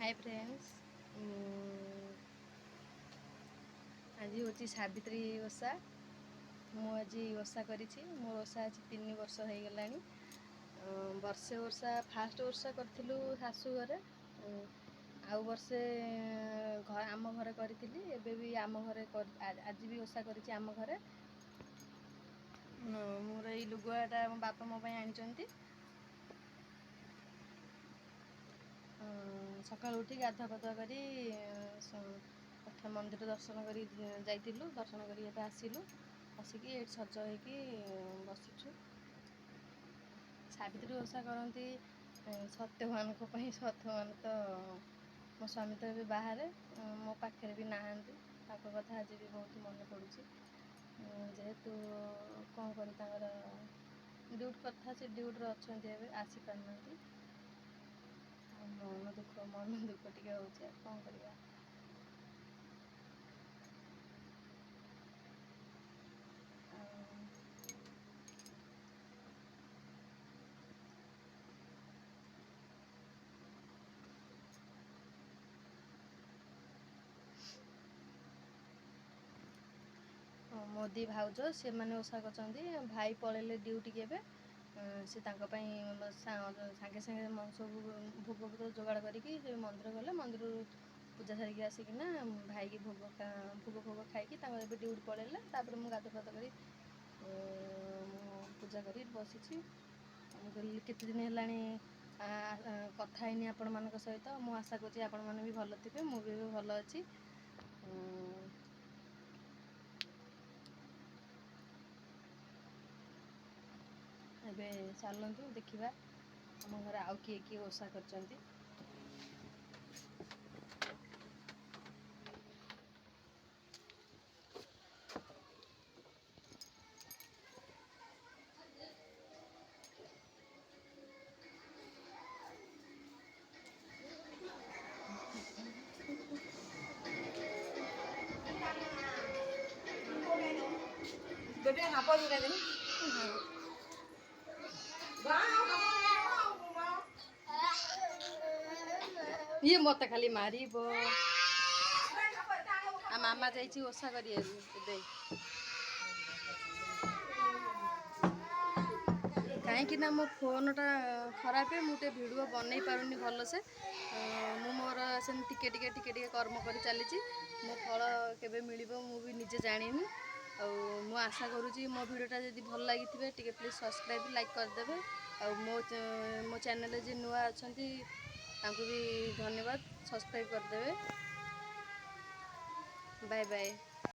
Hi friends, आज हूँ सावित्री ओषा। मुझे ओषा करी मोर ओषा आज 3 वर्ष हो गला। वर्षे ओषा फास्ट ओषा करूँ शाशु घरे, आउ वर्षे आम घरे करी। एबे भी आम घरे आज भी ओषा करी आम घरे। मोर ये लुगाटा मो बापा मो आनी। सकाल उठी गाधुआ पाधुआ करी मंदिर दर्शन कर दर्शन कर आसिलु। आसिकी ये सज होगी बसीचु। सावित्री ओषा करती सत्यवान सत्यवान तो मो स्वामी तो भी बाहर, मो पाखे भी नहांती। कथा आज भी बहुत मन पड़ू जेहेतु कौन कर ड्यूटी कथा से ड्यूटी अच्छा आसी पारना। मन दुख टे हो कौन करवा। मोदी भाउज से मैंने ओषा कर भाई पलैले ड्यूटी के से सागे सागे सब भोग भोग जोगाड़ करी मंदिर गले। मंदिर पूजा सारिक आसिकिना भाई की भोग भोग खाई ड्यूटी पलैले। मुझे गाध फाध कर पूजा कर बसी। केते दिन है कथा हैनी आपण मान सहित। मु आशा करुँच आपण मैंने भी भल थे, मुझे भी भल अच्छी। एबे चलतु देखा आम घर आउ किए किए ओषा कर। ये मत खाली मार मामा जाइए ओषा कर कहीं मो फोनटा खराब है। मुझे वीडियो बनई पारुनी भलसे। मु मोर से टिके कर्म कर चली। मो फल केबे मिलिबो मु भी निजे जानिनी। मु आशा करुँची मो वीडियोटा जब भल लगी टे प्लीज सब्सक्राइब लाइक करदे। मो चैनल जी नुआ अच्छा भी धन्यवाद, सब्सक्राइब करदे। Bye bye.